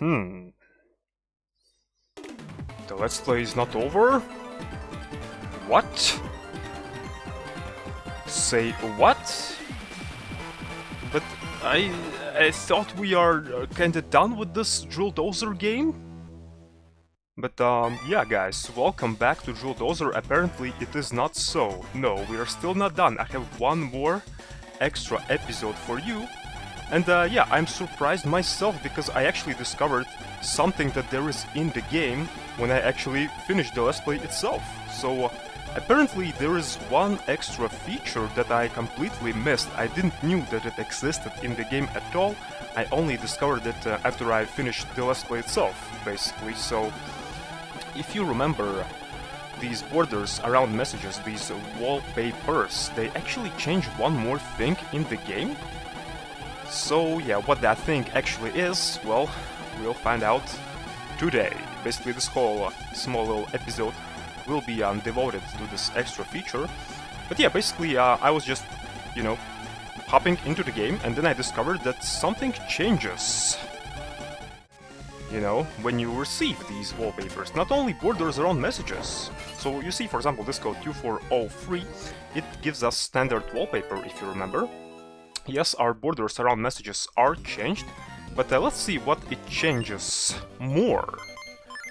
The Let's Play is not over? What? Say what? But I thought we are kinda done with this Drill Dozer game? But yeah guys, welcome back to Drill Dozer. Apparently it is not so. No, we are still not done. I have one more extra episode for you. And yeah, I'm surprised myself because I actually discovered something that there is in the game when I actually finished the Let's Play itself. So apparently there is one extra feature that I completely missed. I didn't knew that it existed in the game at all. I only discovered it after I finished the Let's Play itself, basically. So if you remember these borders around messages, these wallpapers, they actually changed one more thing in the game. So yeah, what that thing actually is, well, we'll find out today. Basically this whole small little episode will be devoted to this extra feature. But yeah, basically I was just, you know, hopping into the game and then I discovered that something changes. You know, when you receive these wallpapers, not only borders around messages. So you see, for example, this code 2403, it gives us standard wallpaper, if you remember. Yes, our borders around messages are changed, but let's see what it changes more.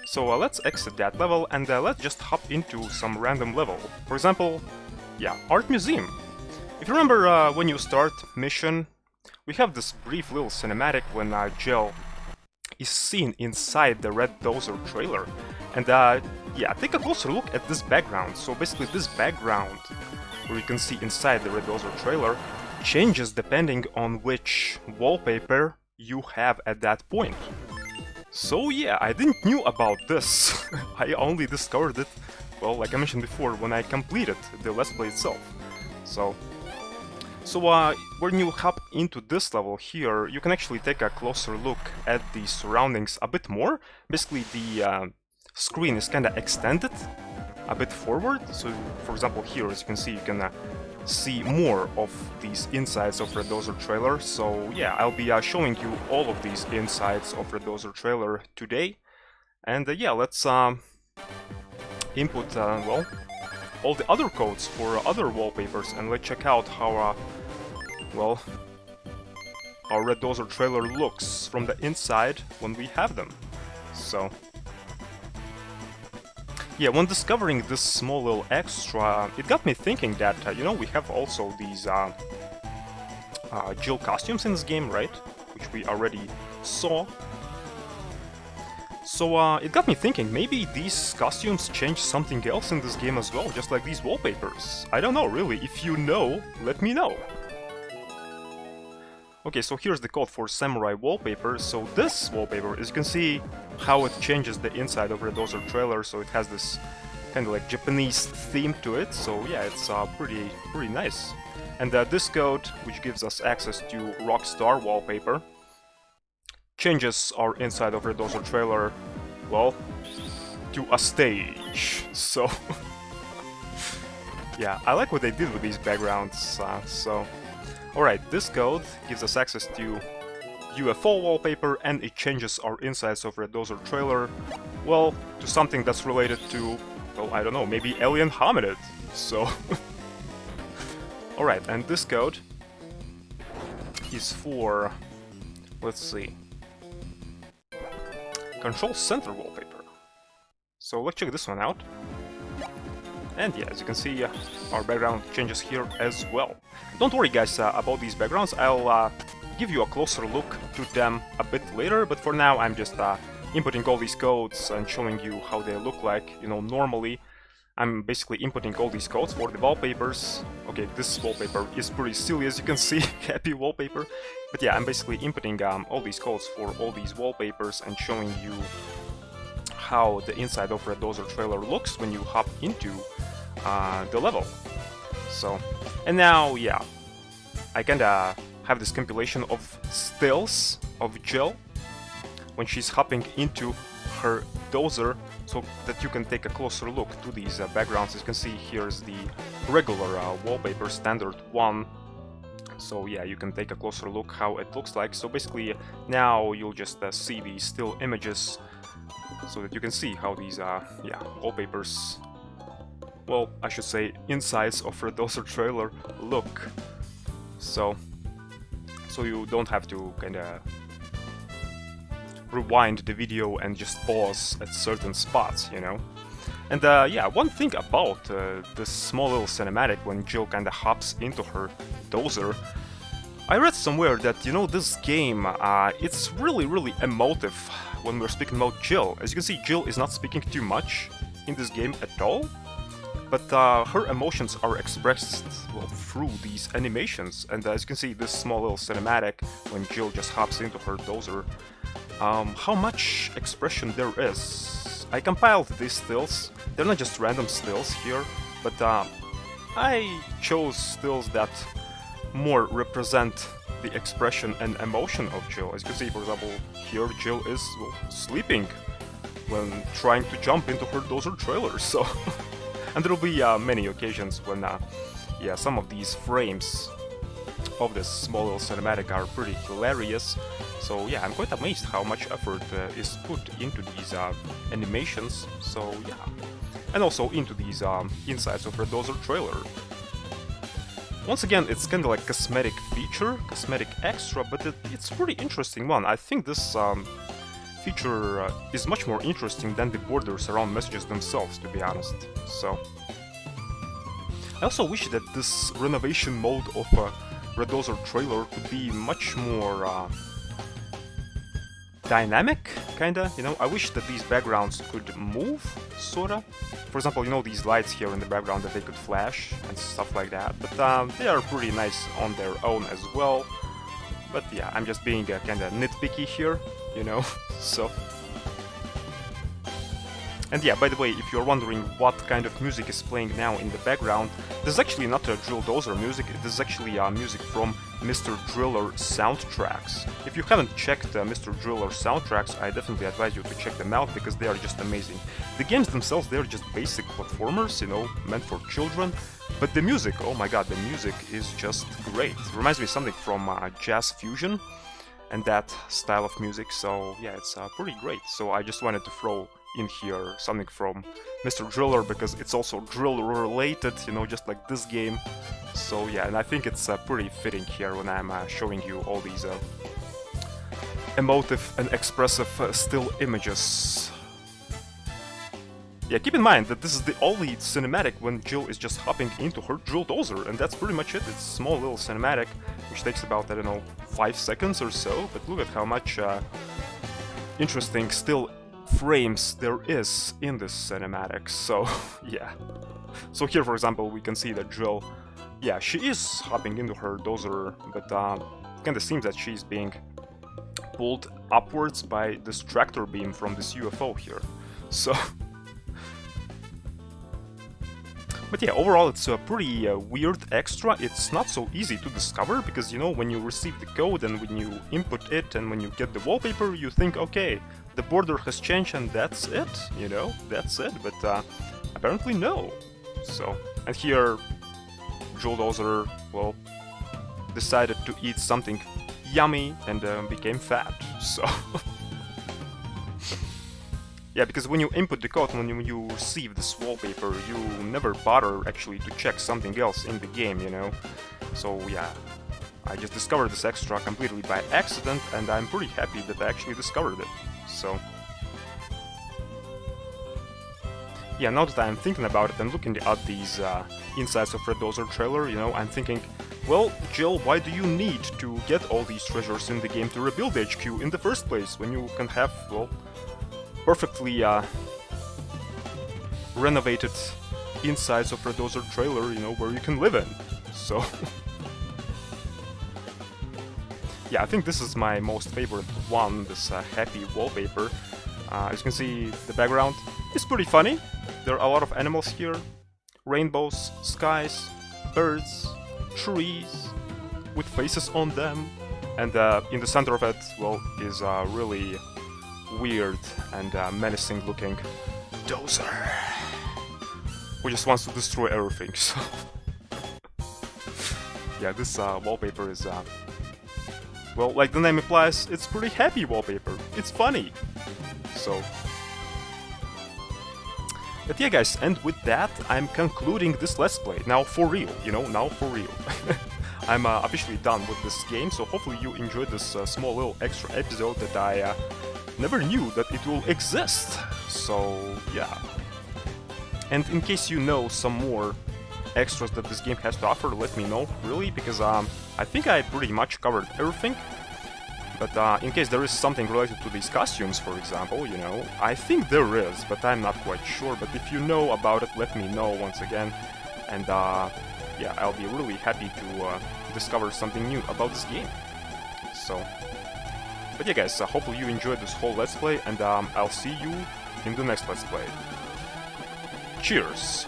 So let's exit that level and let's just hop into some random level. For example, yeah, Art Museum. If you remember when you start mission, we have this brief little cinematic when Gel is seen inside the Red Dozer trailer. And yeah, take a closer look at this background. So basically this background, where you can see inside the Red Dozer trailer, changes depending on which wallpaper you have at that point. So yeah, I didn't knew about this. I only discovered it, well, like I mentioned before, when I completed the Let's Play itself. So when you hop into this level here, you can actually take a closer look at the surroundings a bit more. Basically, the screen is kinda extended a bit forward. So, for example, here, as you can see, you can see more of these insides of Red Dozer trailer. So yeah, I'll be showing you all of these insides of Red Dozer trailer today. And yeah, let's input, well, all the other codes for other wallpapers and let's check out how, well, our Red Dozer trailer looks from the inside when we have them. So yeah, when discovering this small little extra, it got me thinking that, you know, we have also these Jill costumes in this game, right? Which we already saw. So it got me thinking, maybe these costumes change something else in this game as well, just like these wallpapers. I don't know, really. If you know, let me know. Okay, so here's the code for Samurai wallpaper. So this wallpaper, as you can see how it changes the inside of Red Dozer trailer, so it has this kind of like Japanese theme to it, so yeah, it's pretty nice. And this code, which gives us access to Rockstar wallpaper, changes our inside of Red Dozer trailer, well, to a stage, so yeah, I like what they did with these backgrounds, so... Alright, this code gives us access to UFO wallpaper and it changes our insides of Red Dozer trailer, well, to something that's related to, well, I don't know, maybe alien hominid, so... Alright, and this code is for, let's see, Control Center wallpaper. So let's check this one out. And yeah, as you can see, our background changes here as well. Don't worry guys about these backgrounds, I'll give you a closer look to them a bit later, but for now I'm just inputting all these codes and showing you how they look like. You know, normally I'm basically inputting all these codes for the wallpapers. Okay, this wallpaper is pretty silly, as you can see, happy wallpaper. But yeah, I'm basically inputting all these codes for all these wallpapers and showing you how the inside of Red Dozer trailer looks when you hop into the level. So, and now, yeah, I kinda have this compilation of stills of Jill when she's hopping into her Dozer, so that you can take a closer look to these backgrounds. As you can see, here's the regular wallpaper, standard one. So yeah, you can take a closer look how it looks like. So basically now you'll just see the still images so that you can see how these yeah, wallpapers, well, I should say insides of a Dozer trailer look. So you don't have to kinda rewind the video and just pause at certain spots, you know? And yeah, one thing about this small little cinematic when Jill kinda hops into her Dozer, I read somewhere that, you know, this game, it's really emotive when we're speaking about Jill. As you can see, Jill is not speaking too much in this game at all, but her emotions are expressed, well, through these animations. And as you can see, this small little cinematic when Jill just hops into her Dozer, how much expression there is. I compiled these stills. They're not just random stills here, but I chose stills that more represent the expression and emotion of Jill. As you can see, for example, here Jill is, well, sleeping when trying to jump into her Dozer trailer, so... And there will be many occasions when, yeah, some of these frames of this small little cinematic are pretty hilarious. So yeah, I'm quite amazed how much effort is put into these animations, so yeah. And also into these insides of a Dozer trailer. Once again, it's kinda like cosmetic feature, cosmetic extra, but it's a pretty interesting one. I think this feature is much more interesting than the borders around messages themselves, to be honest. So I also wish that this renovation mode of a Red Dozer trailer could be much more dynamic, kinda, you know? I wish that these backgrounds could move, sorta. For example, you know, these lights here in the background, that they could flash and stuff like that, but they are pretty nice on their own as well. But yeah, I'm just being kinda nitpicky here, you know, so... And yeah, by the way, if you're wondering what kind of music is playing now in the background, this is actually not a Drill Dozer music, this is actually music from Mr. Driller soundtracks. If you haven't checked Mr. Driller soundtracks, I definitely advise you to check them out, because they are just amazing. The games themselves, they're just basic platformers, you know, meant for children, but the music, oh my god, the music is just great. It reminds me of something from jazz fusion and that style of music, so yeah, it's pretty great. So I just wanted to throw in here something from Mr. Driller, because it's also drill related, you know, just like this game. So yeah, and I think it's pretty fitting here when I'm showing you all these emotive and expressive still images. Yeah, keep in mind that this is the only cinematic when Jill is just hopping into her Drill Dozer, and that's pretty much it. It's a small little cinematic, which takes about, I don't know, 5 seconds or so, but look at how much interesting still frames there is in this cinematic, so yeah. So here, for example, we can see that Jill, yeah, she is hopping into her Dozer, but kinda seems that she's being pulled upwards by this tractor beam from this UFO here, so... But yeah, overall it's a pretty weird extra. It's not so easy to discover, because, you know, when you receive the code and when you input it and when you get the wallpaper, you think, okay, the border has changed and that's it, you know, that's it, but apparently no. So, and here, Drill Dozer, well, decided to eat something yummy and became fat, so... Yeah, because when you input the code, when you receive this wallpaper, you never bother actually to check something else in the game, you know? So yeah, I just discovered this extra completely by accident, and I'm pretty happy that I actually discovered it, so... Yeah, now that I'm thinking about it and looking at these insides of Red Dozer trailer, you know, I'm thinking, well, Jill, why do you need to get all these treasures in the game to rebuild HQ in the first place, when you can have, well, perfectly renovated insides of a Dozer trailer, you know, where you can live in. So yeah, I think this is my most favorite one, this happy wallpaper. As you can see, the background is pretty funny. There are a lot of animals here, rainbows, skies, birds, trees with faces on them, and in the center of it, well, is really weird and menacing looking Dozer, who just wants to destroy everything, so... Yeah, this wallpaper is, well, like the name implies, it's pretty happy wallpaper. It's funny. So... But yeah, guys, and with that, I'm concluding this Let's Play. Now for real, you know, now for real. I'm officially done with this game, so hopefully you enjoyed this small little extra episode that I never knew that it will exist. So, yeah. And in case you know some more extras that this game has to offer, let me know, really, because I think I pretty much covered everything. But in case there is something related to these costumes, for example, you know, I think there is, but I'm not quite sure. But if you know about it, let me know once again. And yeah, I'll be really happy to discover something new about this game. So, but yeah, guys, hopefully you enjoyed this whole Let's Play, and I'll see you in the next Let's Play. Cheers!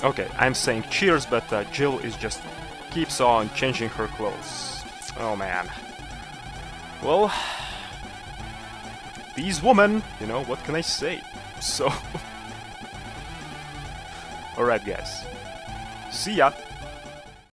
Okay, I'm saying cheers, but Jill is just keeps on changing her clothes. Oh man. Well, these women, you know, what can I say? So... Alright guys, see ya!